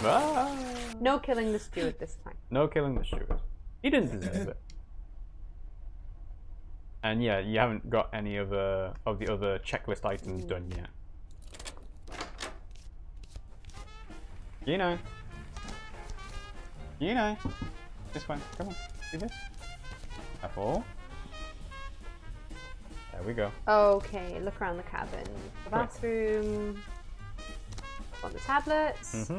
Ah. No killing the steward this time. No killing the steward. He didn't deserve it. And yeah, you haven't got any of the other checklist items done yet. You know. You know. This one. Come on. Do this. Apple. There we go. Okay, look around the cabin. The bathroom. On the tablets.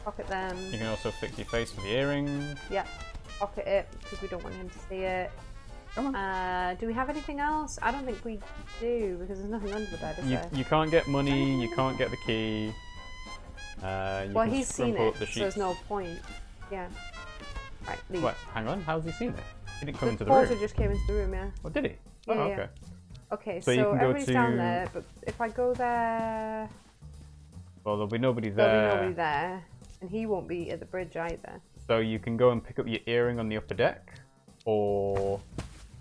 Pocket them. You can also fix your face with the earring. Yep. Pocket it because we don't want him to see it. Come on. Do we have anything else? I don't think we do because there's nothing under the bed, is there? You can't get money. You can't get the key. Well, he's seen it, so there's no point. Yeah. Right, leave. Wait, hang on. How's he seen it? He didn't come into the The porter room. just came into the room, yeah. Oh, did he? Yeah, oh, yeah. okay. Okay, So so you can go everybody's down to- there, but if I go there, Well, there'll be nobody there. there'll be nobody there, and he won't be at the bridge either. So you can go and pick up your earring on the upper deck, or...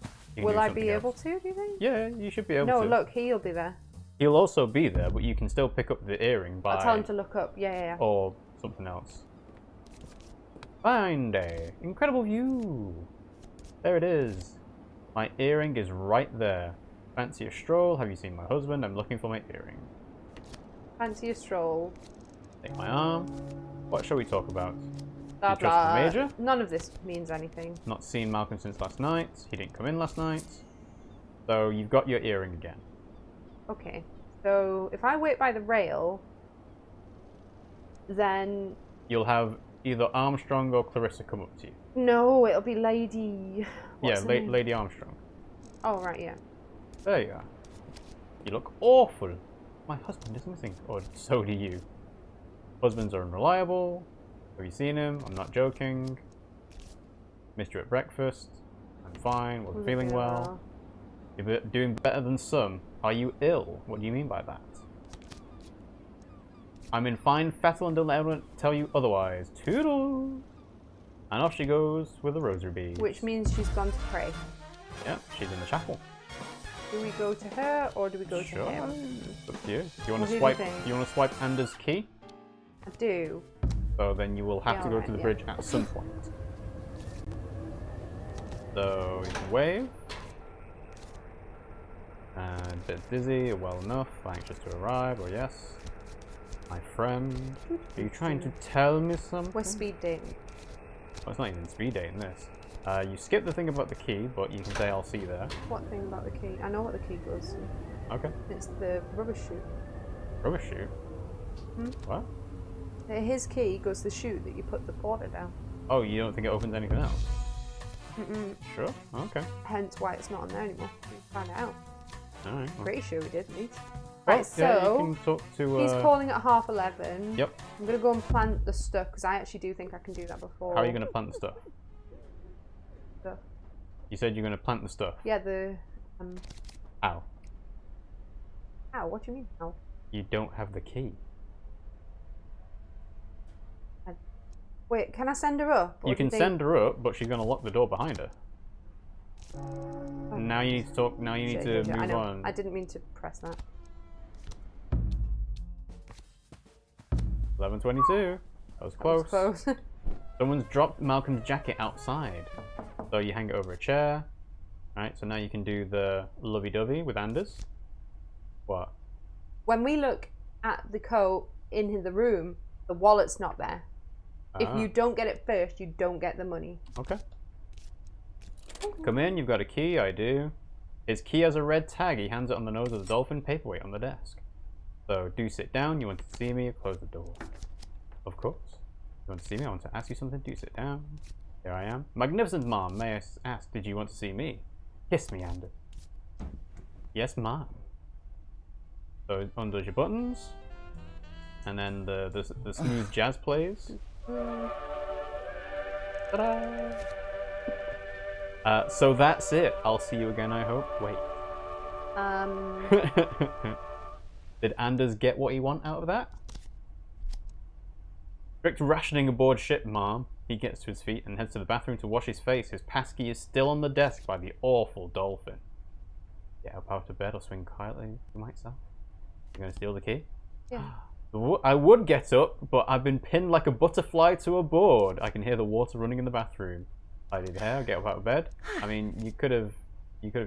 you can Will do I something be else. able to, do you think? Yeah, you should be able No, to. look, he'll be there. He'll also be there, but you can still pick up the earring by... I'll tell him to look up. Yeah, yeah, yeah. Or something else. Find a incredible view. There it is. My earring is right there. Fancy a stroll? Have you seen my husband? I'm looking for my earring. Fancy a stroll. Take my arm. What shall we talk about? Blah, You trust the blah. Major? None of this means anything. Not seen Malcolm since last night. He didn't come in last night. So you've got your earring again. Okay, so if I wait by the rail, then... You'll have either Armstrong or Clarissa come up to you. No, it'll be Lady... What's her name? Lady Armstrong. Oh, right, yeah. There you are. You look awful. My husband is missing. Or so do you. Husbands are unreliable. Have you seen him? I'm not joking. Missed you at breakfast. I'm fine. Wasn't feeling well. You're doing better than some. Are you ill? What do you mean by that? I'm in fine fettle and don't let anyone tell you otherwise. Toodle! And off she goes with a rosary bead. Which means she's gone to pray. Yeah, she's in the chapel. Do we go to her or do we go Sure. to him? It's up to you. You want What to do you swipe? think? You want to swipe Anders' key? I do. So then you will have Yeah, to go alright, to the yeah. bridge at some point. So you can wave. And a bit dizzy, well enough, anxious to arrive, or yes. My friend, are you trying to tell me something? We're speed dating. Well, it's not even speed dating this. You skip the thing about the key, but you can say I'll see you there. What thing about the key? I know what the key goes to. Okay. It's the rubbish chute. Rubbish chute? Hmm? What? His key goes to the chute that you put the porter down. Oh, you don't think it opens anything else? Mm-mm. Sure. Okay. Hence why it's not on there anymore. We found it out. Alright. Well. Pretty sure we did, at least. Well, Right, yeah, so you can talk to. he's calling at 11:30. Yep. I'm gonna go and plant the stuff because I actually do think I can do that before. How are you going to plant the stuff? Stuff. You said you're going to plant the stuff. Yeah, the How? How? What do you mean? How? You don't have the key. Wait, can I send her up? You can send her up, but she's going to lock the door behind her. Oh. Now you need to talk. Now you need to I move know. on. I didn't mean to press that. 11:22. That was close. That was close. Someone's dropped Malcolm's jacket outside. So you hang it over a chair. Alright, so now you can do the lovey-dovey with Anders. What? When we look at the coat in the room, the wallet's not there. If you don't get it first, you don't get the money. Okay. Come in, you've got a key, I do. His key has a red tag. He hands it on the nose of the dolphin paperweight on the desk. So do sit down. You want to see me? Close the door. Of course. You want to see me? I want to ask you something. Do sit down. Here I am. Magnificent, Mom. May I ask, did you want to see me? Kiss me, Anders. Yes, Mom. So undoes your buttons. And then the smooth jazz plays. Ta-da! So that's it. I'll see you again, I hope. Wait. Did Anders get what he want out of that? Strict rationing aboard ship, Mom. He gets to his feet and heads to the bathroom to wash his face. His passkey is still on the desk by the awful dolphin. Get up out of bed or swing quietly to myself. You gonna steal the key? Yeah. I would get up, but I've been pinned like a butterfly to a board. I can hear the water running in the bathroom. I did hair, get up out of bed. I mean, you could have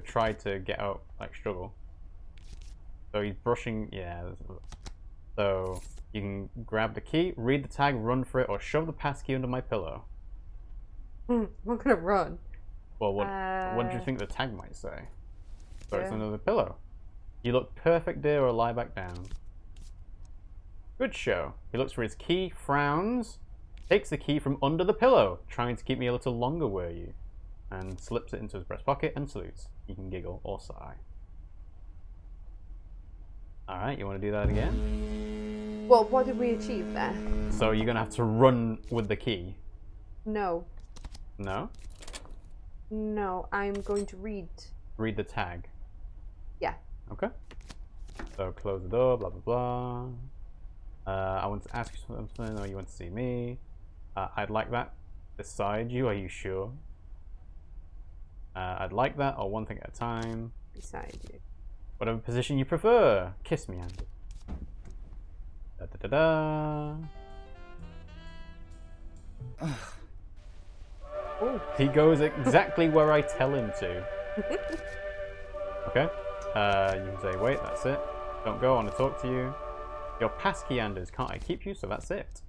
tried to get out, like struggle. So he's brushing, yeah. So you can grab the key, read the tag, run for it, or shove the passkey under my pillow. I'm not gonna run. Well, what do you think the tag might say? So Yeah. it's under the pillow. You look perfect, dear, or lie back down. Good show. He looks for his key, frowns, takes the key from under the pillow, trying to keep me a little longer, were you? And slips it into his breast pocket and salutes. You can giggle or sigh. Alright, you want to do that again? Well, what did we achieve there? So you're going to have to run with the key. No. No? No, I'm going to read. Read the tag. Yeah. Okay. So close the door, blah, blah, blah. I want to ask you something, or you want to see me. I'd like that beside you, are you sure? I'd like that, or one thing at a time. Beside you. Whatever position you prefer. Kiss me, Andy. Da da da da. Oh, he goes exactly where I tell him to. Okay. You can say, wait, that's it. Don't go, I want to talk to you. Your passkey, Anders. Can't I keep you? So that's it.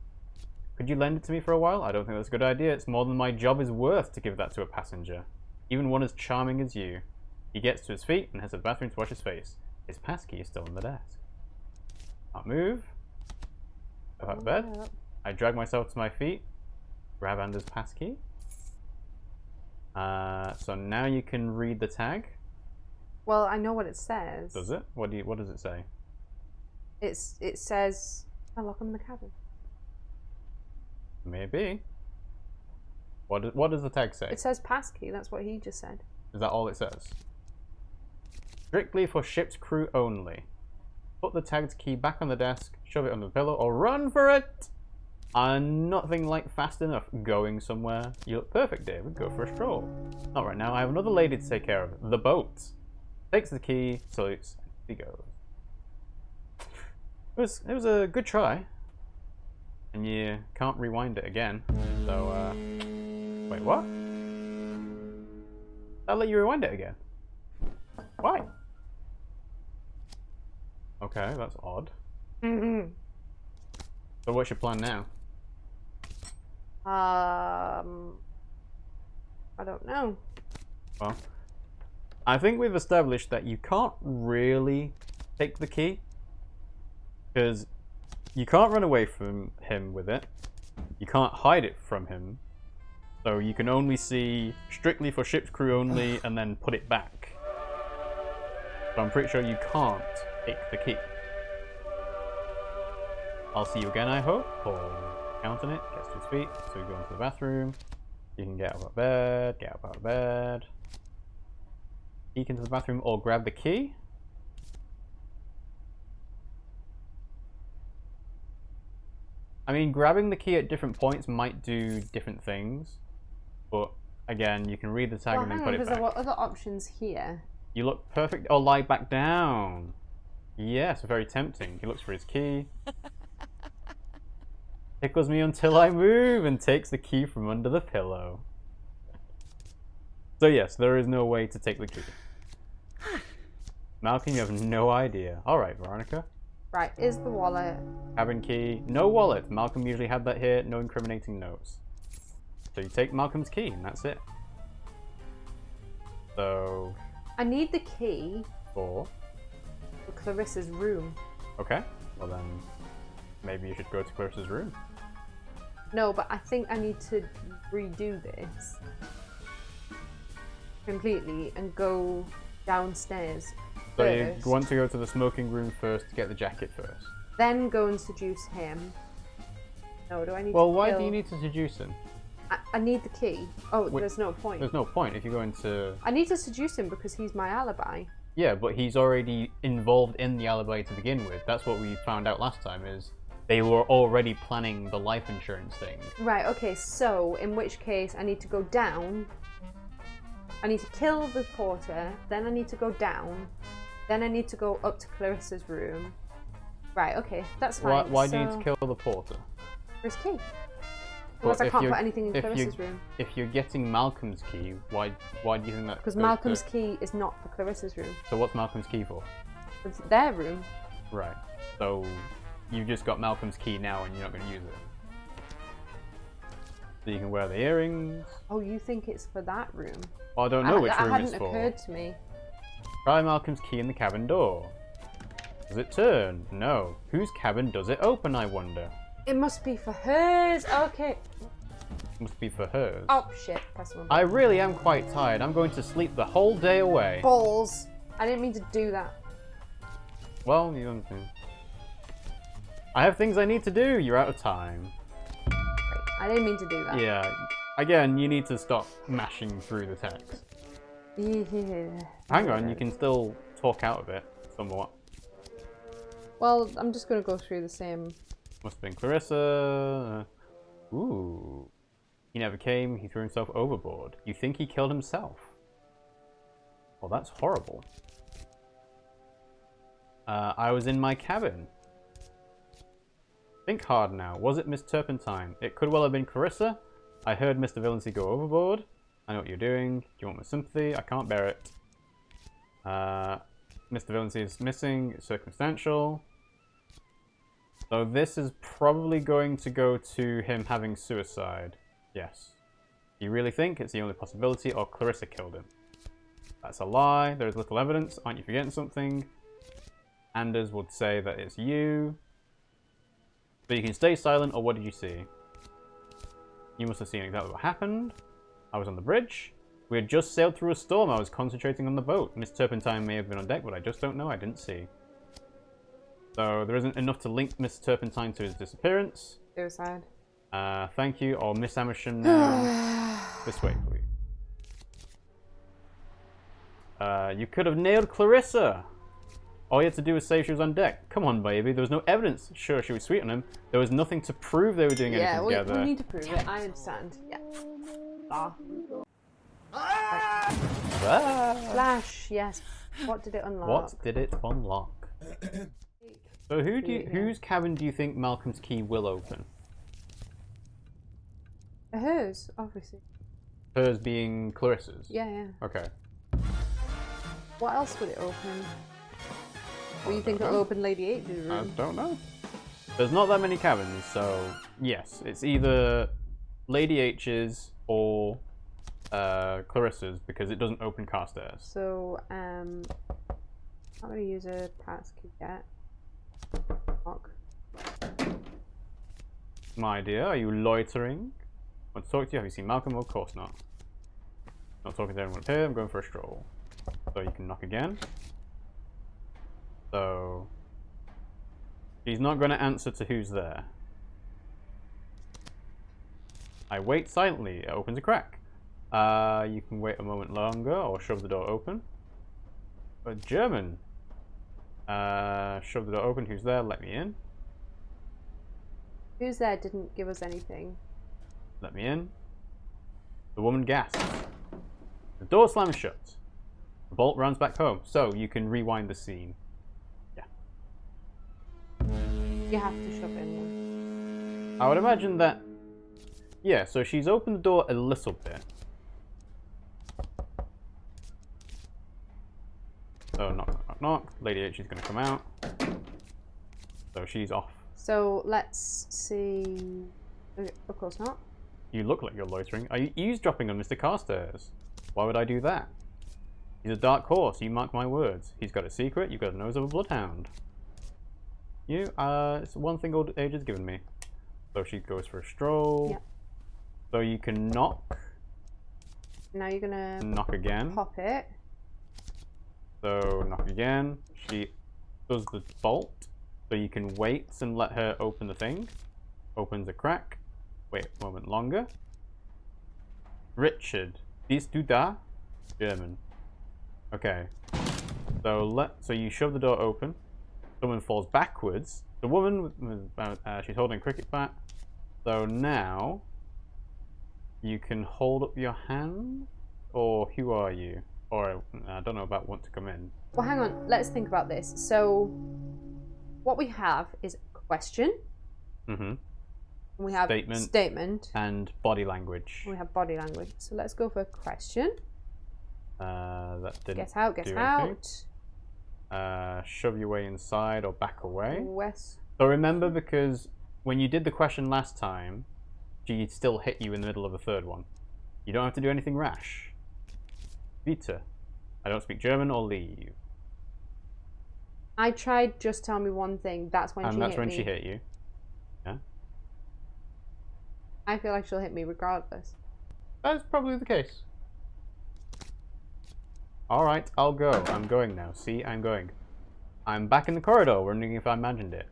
Could you lend it to me for a while? I don't think that's a good idea. It's more than my job is worth to give that to a passenger. Even one as charming as you. He gets to his feet and heads to the bathroom to wash his face. His passkey is still on the desk. Can't move. Go out of bed. Yeah. I drag myself to my feet. Grab Anders' passkey. So now you can read the tag. Well, I know what it says. Does it? What does it say? It says, I lock him in the cabin. Maybe. What does the tag say? It says passkey. That's what he just said. Is that all it says? Strictly for ship's crew only. Put the tagged key back on the desk, shove it under the pillow, or run for it! Nothing like fast enough going somewhere. You look perfect, David. Go for a stroll. Not right now. I have another lady to take care of. The boat. Takes the key, salutes, and he goes. It was a good try. And you can't rewind it again. So, wait, what? I'll let you rewind it again. Why? Okay, that's odd. Mm-hmm. So what's your plan now? I don't know. Well, I think we've established that you can't really take the key. Because you can't run away from him with it. You can't hide it from him. So you can only see strictly for ship's crew only and then put it back. So I'm pretty sure you can't take the key. I'll see you again, I hope. Paul counting it, gets to his feet, so you go into the bathroom. You can get out of bed, get up out of bed. Peek into the bathroom or grab the key. I mean, grabbing the key at different points might do different things, but again, you can read the tag and then put it back. There were other options here. You look perfect. Oh, lie back down. Yes, very tempting. He looks for his key. Tickles me until I move and takes the key from under the pillow. So yes, there is no way to take the key. Malcolm, you have no idea. Alright, Veronica. Right, is the wallet. Cabin key. No wallet. Malcolm usually had that here. No incriminating notes. So you take Malcolm's key and that's it. So... I need the key for Clarissa's room. Okay. Well then, maybe you should go to Clarissa's room. No, but I think I need to redo this completely and go downstairs So first. you want to go to the smoking room first to get the jacket first. Then go and seduce him. No, do I need Well, to why kill... do you need to seduce him? I need the key. Oh, Wait, there's no point. There's no point if you're going to... I need to seduce him because he's my alibi. Yeah, but he's already involved in the alibi to begin with. That's what we found out last time, is they were already planning the life insurance thing. Right, okay, so in which case I need to go down. I need to kill the porter, then I need to go down, then I need to go up to Clarissa's room, Right, okay, that's fine. Why do you need to kill the porter? For his key. Unless I can't put anything in Clarissa's room. If you're getting Malcolm's key, why do you think that? Because Malcolm's key is not for Clarissa's room. So what's Malcolm's key for? It's their room. Right. So you've just got Malcolm's key now and you're not going to use it. So you can wear the earrings. Oh, you think it's for that room? Well, I don't know which room that it's hadn't for. occurred to me. Try Malcolm's key in the cabin door. Does it turn? No. Whose cabin does it open, I wonder? It must be for hers. Okay. It must be for hers. Oh, shit. Press one. I really am quite tired. I'm going to sleep the whole day away. Balls. I didn't mean to do that. Well, you don't think. I have things I need to do. You're out of time. I didn't mean to do that. Yeah. Again, you need to stop mashing through the text. Yeah. Hang on, you can still talk out of it somewhat. Well, I'm just going to go through the same. Must have been Clarissa. Ooh. He never came. He threw himself overboard. You think he killed himself? Well, that's horrible. I was in my cabin. Think hard now. Was it Miss Turpentine? It could well have been Clarissa. I heard Mr. Villancy go overboard. I know what you're doing. Do you want my sympathy? I can't bear it. Mr. Villancy is missing. It's circumstantial. So this is probably going to go to him having suicide. Yes. Do you really think it's the only possibility, or Clarissa killed him? That's a lie. There's little evidence. Aren't you forgetting something? Anders would say that it's you. But you can stay silent, or what did you see? You must have seen exactly what happened. I was on the bridge. We had just sailed through a storm. I was concentrating on the boat. Miss Turpentine may have been on deck, but I just don't know. I didn't see. So there isn't enough to link Miss Turpentine to his disappearance. Suicide. Thank you. Or Miss Amersham. This way, please. You could have nailed Clarissa. All you had to do was say she was on deck. Come on, baby. There was no evidence. Sure, she was sweet on him. There was nothing to prove they were doing anything together. Yeah, we need to prove it. I understand. Yeah. Flash, yes. What did it unlock? What did it unlock? So whose cabin do you think Malcolm's key will open? Hers, obviously. Hers being Clarissa's? Yeah, yeah. Okay. What else would it open? Do you think it'll open Lady H's room? I don't know. There's not that many cabins, so yes, it's either Lady H's or Clarissa's, because it doesn't open Carstairs. So, I'm going to use a passkey yet. Lock. My dear, are you loitering? I want to talk to you. Have you seen Malcolm? Of course not. Not talking to anyone up here. I'm going for a stroll. So you can knock again. So he's not going to answer to who's there. I wait silently. It opens a crack. You can wait a moment longer or shove the door open. German. Shove the door open. Who's there? Let me in. Who's there didn't give us anything. Let me in. The woman gasps. The door slams shut. The bolt runs back home. So you can rewind the scene. Yeah. You have to shove in. I would imagine that. Yeah, so she's opened the door a little bit. So knock, knock, knock, knock. Lady H is going to come out. So she's off. So let's see. Of course not. You look like you're loitering. Are you eavesdropping on Mr. Carstairs? Why would I do that? He's a dark horse, you mark my words. He's got a secret, you've got the nose of a bloodhound. It's one thing old age has given me. So she goes for a stroll. Yep. So you can knock. Now you're gonna knock again. pop it. So knock again. She does the bolt. So you can wait and let her open the thing. Opens a crack. Wait a moment longer. Richard. Bist du da? German. Okay. So you shove the door open. Someone falls backwards. The woman, she's holding a cricket bat. So now you can hold up your hand. Or who are you? Or I don't know about want to come in. Well, hang on. Let's think about this. So what we have is question. Mm-hmm. We have statement. And body language. We have body language. So let's go for question. That didn't Guess out, guess do out. Shove your way inside or back away. West. So remember, because when you did the question last time, she still hit you in the middle of the third one. You don't have to do anything rash. Bitte. I don't speak German or leave. I tried just tell me one thing. That's when she hit me. And that's when she hit you. Yeah. I feel like she'll hit me regardless. That's probably the case. Alright, I'll go. I'm going now. See, I'm going. I'm back in the corridor, wondering if I imagined it.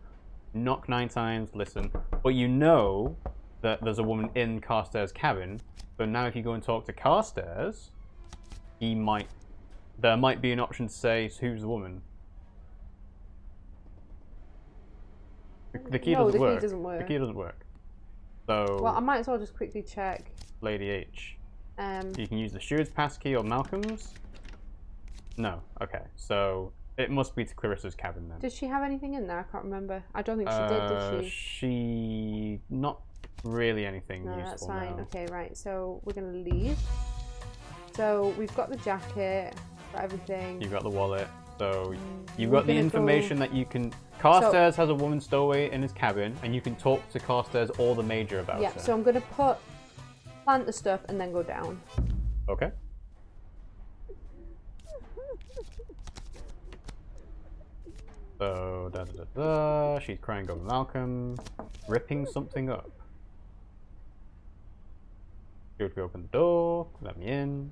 Knock 9 times, listen. But you know that there's a woman in Carstairs' cabin. So now if you go and talk to Carstairs, there might be an option to say, who's the woman? The key doesn't work. Key doesn't work. The key doesn't work. So. Well, I might as well just quickly check. Lady H. You can use the steward's passkey or Malcolm's. No. Okay. So it must be to Clarissa's cabin then. Did she have anything in there? I can't remember. I don't think she did she? She not really anything useful. That's fine. No. Okay, right. So we're gonna leave. So we've got the jacket, got everything. You've got the wallet. So you've got the information that you can. Carstairs has a woman stowaway in his cabin, and you can talk to Carstairs or the Major about her. Yeah. So I'm gonna plant the stuff and then go down. Okay. So she's crying over Malcolm, ripping something up. Should we open the door? Let me in.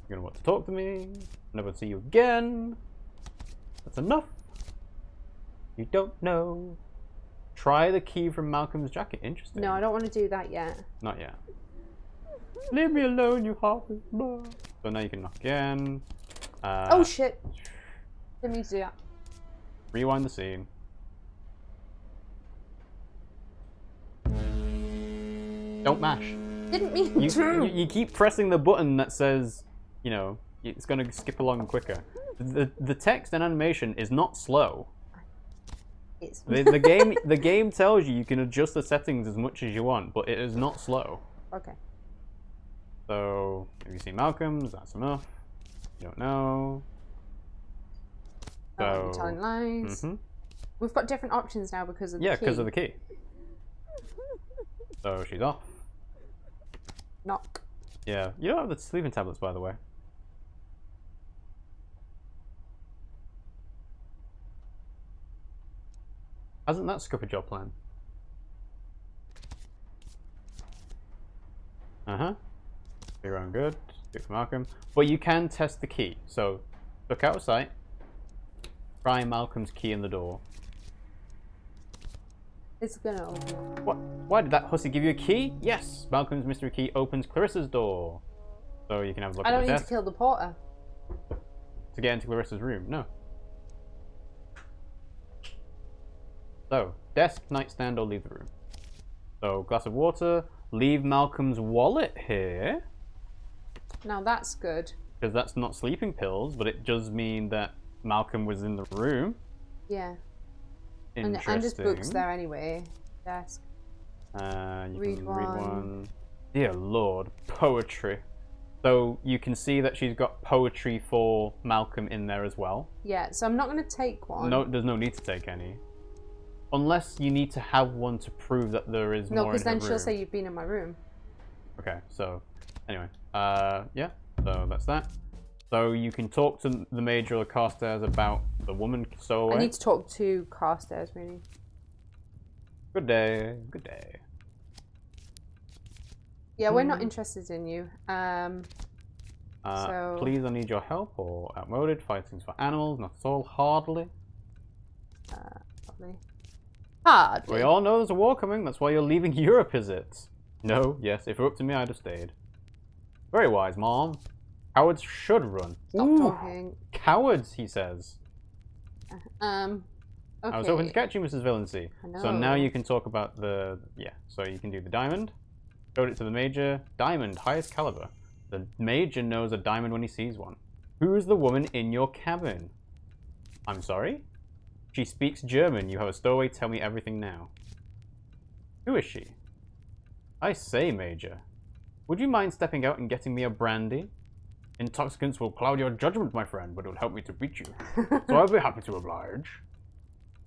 You're gonna want to talk to me. Never see you again. That's enough. You don't know. Try the key from Malcolm's jacket. Interesting. No, I don't want to do that yet. Not yet. Leave me alone, you heartless blood. So now you can knock again. Oh shit. Didn't mean to do that. Rewind the scene. Don't mash. Didn't mean to. You keep pressing the button that says, you know, it's going to skip along quicker. The text and animation is not slow. The game tells you can adjust the settings as much as you want, but it is not slow. Okay. So if you see Malcolm's, that's enough. You don't know. So, telling lies. We've got different options now because of the key. Yeah, because of the key. So she's off. Knock. Yeah, you don't have the sleeping tablets, by the way. Hasn't that scuppered your plan? For your own good. Good for Malcolm. But you can test the key. So look out of sight. Try Malcolm's key in the door. It's gonna open. What? Why did that hussy give you a key? Yes! Malcolm's mystery key opens Clarissa's door. So you can have a look at the desk. I don't need to kill the porter. To get into Clarissa's room? No. So, desk, nightstand, or leave the room. So, glass of water. Leave Malcolm's wallet here. Now that's good. Because that's not sleeping pills, but it does mean that Malcolm was in the room. Yeah. Interesting. And his book's there anyway. Desk. You can read one. Dear Lord, poetry. So you can see that she's got poetry for Malcolm in there as well. Yeah, so I'm not going to take one. No, there's no need to take any. Unless you need to have one to prove that there is more in her room. No, because then she'll say you've been in my room. Okay, so anyway. Yeah, so that's that. So you can talk to the Major or Carstairs about the woman stowaway. I need to talk to Carstairs, really. Good day. Good day. Yeah, we're not interested in you. Please, I need your help or outmoded. Fighting's for animals, not at all. Hardly. Hardly. We all know there's a war coming. That's why you're leaving Europe, is it? No, yes. If it were up to me, I'd have stayed. Very wise, Mom. Cowards should run. Stop talking. Cowards, he says. Okay. I was hoping to catch you, Mrs. Villancy. I know. So now you can talk about the... Yeah, so you can do the diamond. Showed it to the Major. Diamond, highest caliber. The Major knows a diamond when he sees one. Who's the woman in your cabin? I'm sorry? She speaks German. You have a stowaway. Tell me everything now. Who is she? I say, Major. Would you mind stepping out and getting me a brandy? Intoxicants will cloud your judgment, my friend, but it will help me to beat you. So I'll be happy to oblige.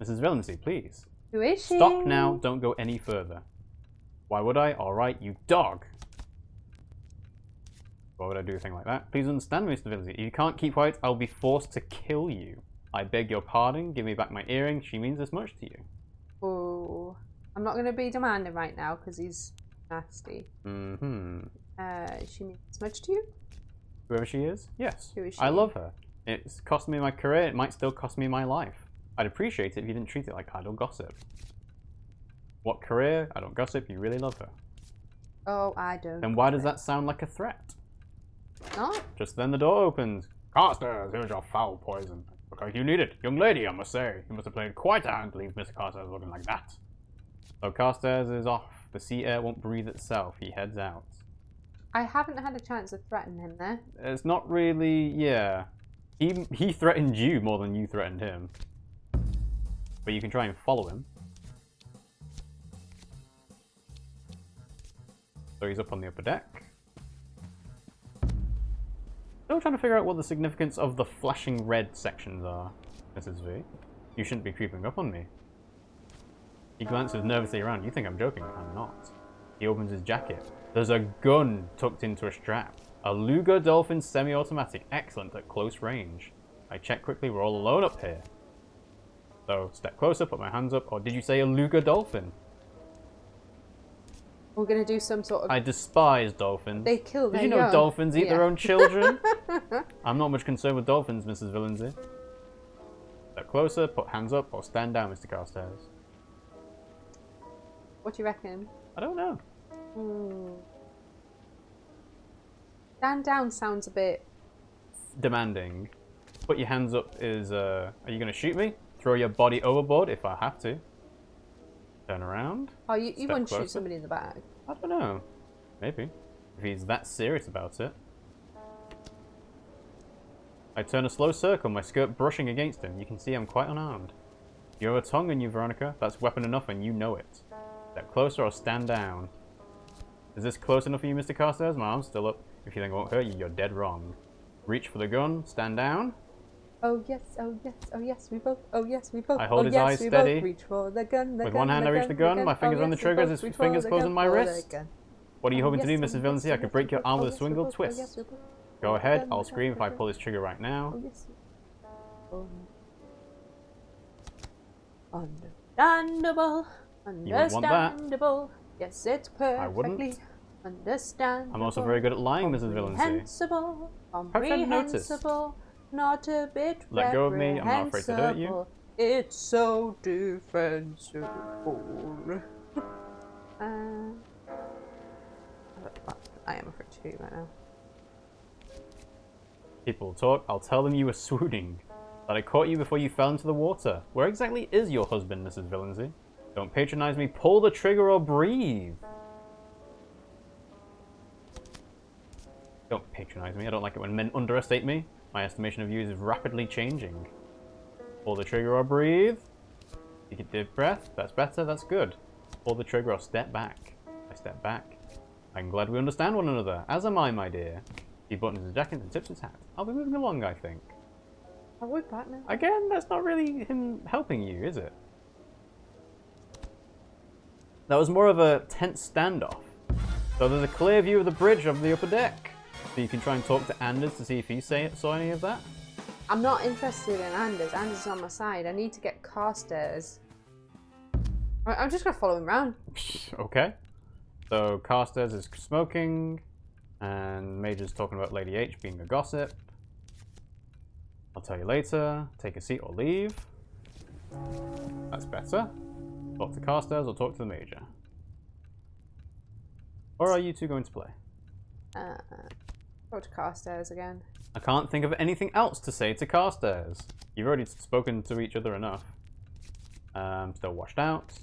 Mrs. Villaincy, please. Who is she? Stop now. Don't go any further. Why would I? All right, you dog. Why would I do a thing like that? Please understand, Mr. Villaincy. If you can't keep quiet, I'll be forced to kill you. I beg your pardon. Give me back my earring. She means this much to you. Oh, I'm not going to be demanding right now because he's nasty. Mm-hmm. She means this much to you? Whoever she is? Yes. Who is she? I love her. It's cost me my career. It might still cost me my life. I'd appreciate it if you didn't treat it like idle gossip. What career? I don't gossip. You really love her. Oh, I don't. Then why does that sound like a threat? Not? Just then the door opens. Carstairs, here's your foul poison. Look like you need it. Young lady, I must say. You must have played quite a hand to leave Mr. Carstairs looking like that. So Carstairs is off. The sea air won't breathe itself. He heads out. I haven't had a chance to threaten him there. It's not really, yeah. He threatened you more than you threatened him. But you can try and follow him. So he's up on the upper deck. Still trying to figure out what the significance of the flashing red sections are, Mrs. V. You shouldn't be creeping up on me. He glances nervously around. You think I'm joking? I'm not. He opens his jacket. There's a gun tucked into a strap. A Luger Dolphin semi-automatic. Excellent at close range. I check quickly. We're all alone up here. So, step closer, put my hands up. Or did you say a Luger Dolphin? We're going to do some sort of... I despise dolphins. They kill their Did you know young? dolphins eat their own children? I'm not much concerned with dolphins, Mrs. Villaincy. Step closer, put hands up, or stand down, Mr. Carstairs. What do you reckon? I don't know. Stand down sounds a bit... Demanding. Put your hands up is, are you going to shoot me? Throw your body overboard if I have to. Turn around. Oh, you wouldn't closer. shoot somebody in the back. I don't know. Maybe. If he's that serious about it. I turn a slow circle, my skirt brushing against him. You can see I'm quite unarmed. You have a tongue in you, Veronica. That's weapon enough and you know it. Step closer or stand down. Is this close enough for you, Mr. Carstairs? My arm's still up. If you think it won't hurt you, you're dead wrong. Reach for the gun. Stand down. Oh yes, oh yes, oh yes, we both. Oh yes, we both. I hold oh, his yes, eyes we steady. Both reach for the gun. With one hand I reach the gun. My fingers on the triggers. His fingers close on my wrist. What are you hoping to do, Mrs. Villaincy? I could break your arm with a swingle twist. Go ahead. I'll scream if I pull this trigger right now. Understandable. You wouldn't want that. Understandable. Yes, it's perfectly I wouldn't. understandable. I'm also very good at lying, Mrs. Villaincy. Comprehensible. Perhaps I noticed. Comprehensible. Not a bit Let go of me. I'm not afraid to hurt you. It's so defensible. I am afraid to shoot right now. People will talk. I'll tell them you were swooning. That I caught you before you fell into the water. Where exactly is your husband, Mrs. Villaincy? Don't patronize me. Pull the trigger or breathe. Don't patronize me. I don't like it when men underestimate me. My estimation of you is rapidly changing. Pull the trigger or breathe. Take a deep breath. That's better. That's good. Pull the trigger or step back. I step back. I'm glad we understand one another. As am I, my dear. He buttons his jacket and tips his hat. I'll be moving along, I think. Are we back now? Again, that's not really him helping you, is it? That was more of a tense standoff. So there's a clear view of the bridge of the upper deck. So you can try and talk to Anders to see if he saw any of that. I'm not interested in Anders. Anders is on my side. I need to get Carstairs. I'm just going to follow him around. Okay. So Carstairs is smoking, and Major's talking about Lady H being a gossip. I'll tell you later. Take a seat or leave. That's better. Talk to Carstairs or talk to the Major. Or are you two going to play? Go to Carstairs again. I can't think of anything else to say to Carstairs. You've already spoken to each other enough. Still washed out.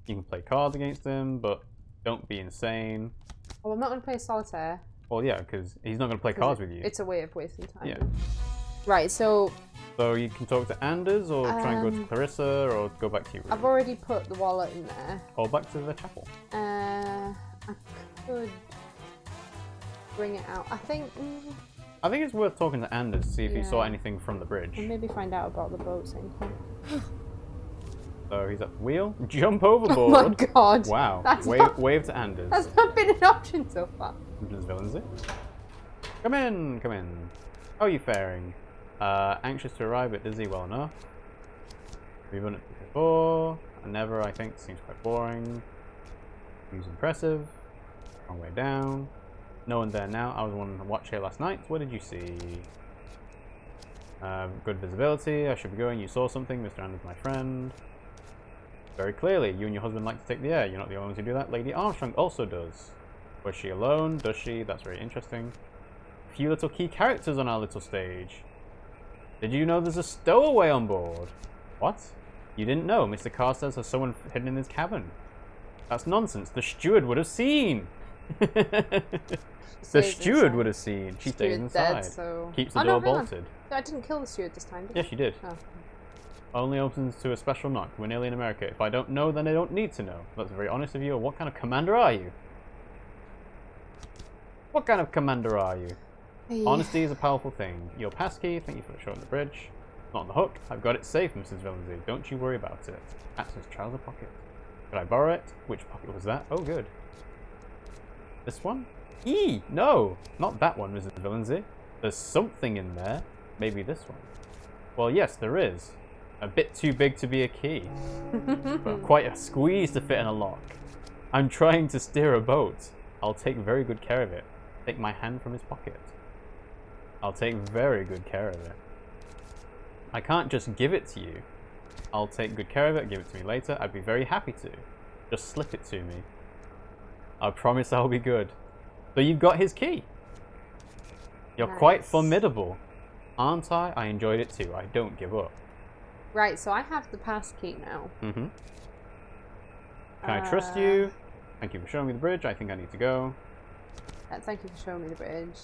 You can play cards against him, but don't be insane. Well, I'm not going to play solitaire. Well, yeah, because he's not going to play cards with you. It's a way of wasting time. Yeah. Right, so So you can talk to Anders, or try and go to Clarissa, or go back to your room. I've already put the wallet in there. Or back to the chapel. I could bring it out. I think it's worth talking to Anders, see if he saw anything from the bridge. And maybe find out about the boat sinking. So he's at the wheel. Jump overboard. Oh my god. Wow. Wave to Anders. That's not been an option so far. Mrs. Villains. Come in, come in. How are you faring? Anxious to arrive at Dizzy well enough. We've done it before. And never, I think, seems quite boring. Seems impressive. Wrong way down. No one there now. I was on watch here last night. What did you see? Good visibility. I should be going. You saw something. Mr. Anders, my friend. Very clearly, you and your husband like to take the air. You're not the only ones who do that. Lady Armstrong also does. Was she alone? Does she? That's very interesting. A few little key characters on our little stage. Did you know there's a stowaway on board? What? You didn't know Mr. Carstairs has someone hidden in his cabin. That's nonsense. The steward would have seen. The steward would have seen. She stays inside. Dead, so... Keeps the door bolted. No, I didn't kill the steward this time, did I? Yes, you did. Oh. Only opens to a special knock. We're nearly in America. If I don't know, then I don't need to know. That's very honest of you. What kind of commander are you? What kind of commander are you? Hey. Honesty is a powerful thing. Your passkey, thank you for showing the bridge. Not on the hook. I've got it safe, Mrs. Villansy. Don't you worry about it. That's his trouser pocket. Could I borrow it? Which pocket was that? Oh, good. This one? No! Not that one, Mrs. Villansy. There's something in there. Maybe this one. Well, yes, there is. A bit too big to be a key. But quite a squeeze to fit in a lock. I'm trying to steer a boat. I'll take very good care of it. Take my hand from his pocket. I'll take very good care of it. I can't just give it to you. I'll take good care of it, give it to me later. I'd be very happy to. Just slip it to me. I promise I'll be good. So you've got his key. You're quite formidable. Aren't I? I enjoyed it too. I don't give up. Right, so I have the pass key now. Mm-hmm. Can I trust you? Thank you for showing me the bridge. I think I need to go. Thank you for showing me the bridge.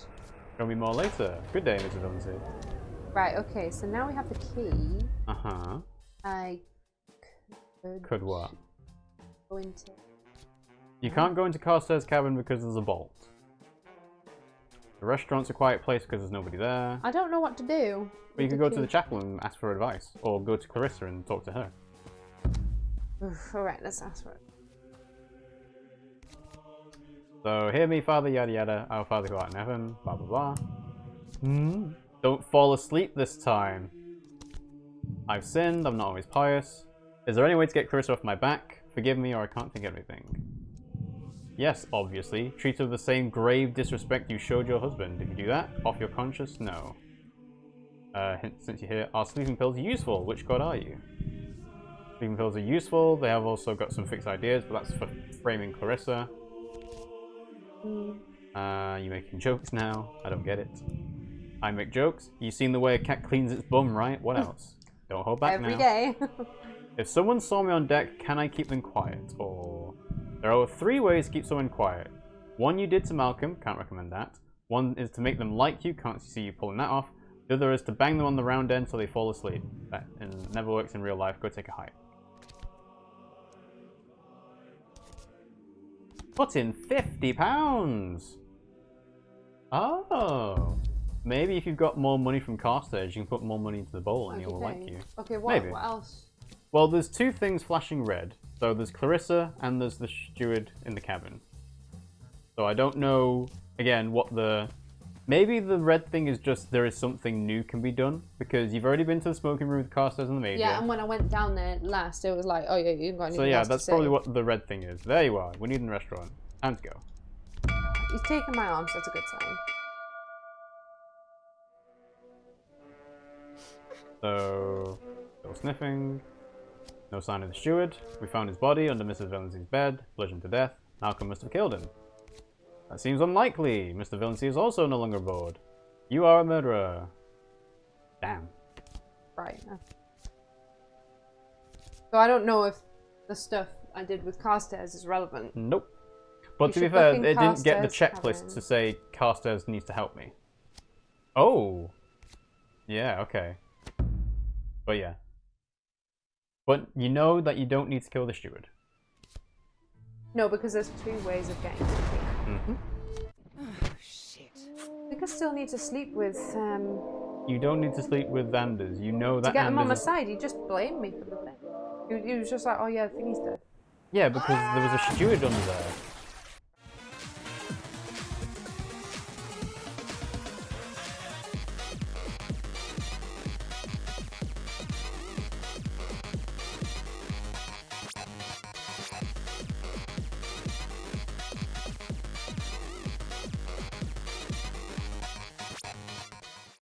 Show me more later. Good day, Mrs. Villansy. Right, okay, so now we have the key. Uh-huh. I could what? Go into... You can't go into Carstairs' cabin because there's a bolt. The restaurant's a quiet place because there's nobody there. I don't know what to do. But you could go to the chapel and ask for advice. Or go to Clarissa and talk to her. Alright, let's ask for it. So, hear me, Father, yada yada, our Father who art in heaven, blah blah blah. Don't fall asleep this time. I've sinned, I'm not always pious. Is there any way to get Clarissa off my back? Forgive me or I can't think of anything. Yes, obviously. Treat her with the same grave disrespect you showed your husband. If you do that, off your conscience, no. Hint, since you're here, are sleeping pills useful? Which god are you? Sleeping pills are useful. They have also got some fixed ideas, but that's for framing Clarissa. You making jokes now? I don't get it. I make jokes? You seen the way a cat cleans its bum, right? What else? Don't hold back now. Every day. If someone saw me on deck, can I keep them quiet? Or... There are 3 ways to keep someone quiet. One you did to Malcolm, can't recommend that. One is to make them like you, can't see you pulling that off. The other is to bang them on the round end till they fall asleep. That never works in real life, go take a hike. Put in £50! Oh! Maybe if you've got more money from Carstairs, you can put more money into the bowl and he'll like you. Okay, what else? Well, there's 2 things flashing red. So there's Clarissa and there's the steward in the cabin. So I don't know, again, what the... Maybe the red thing is just there is something new can be done. Because you've already been to the smoking room with Carstairs and the Major. Yeah, and when I went down there last, it was like, oh yeah, you've got anything So yeah, else that's to probably say. what the red thing is. There you are. We need a restaurant. Time to go. He's taking my arms, that's a good sign. So, still sniffing. No sign of the steward. We found his body under Mrs. Villansy's bed, bludgeoned to death. Malcolm must have killed him. That seems unlikely. Mr. Villansy is also no longer aboard. You are a murderer. Damn. Right. So I don't know if the stuff I did with Carstairs is relevant. Nope. But to be fair, it didn't get the checklist to say Carstairs needs to help me. Oh. Yeah, okay. But yeah. But you know that you don't need to kill the steward. No, because there's 2 ways of getting to here. Oh, shit. I think I still need to sleep with, You don't need to sleep with Anders. You know that to get him on my Anders is... side. He just blamed me for the thing. He was just like, oh yeah, I think he's dead. Yeah, because there was a steward under there.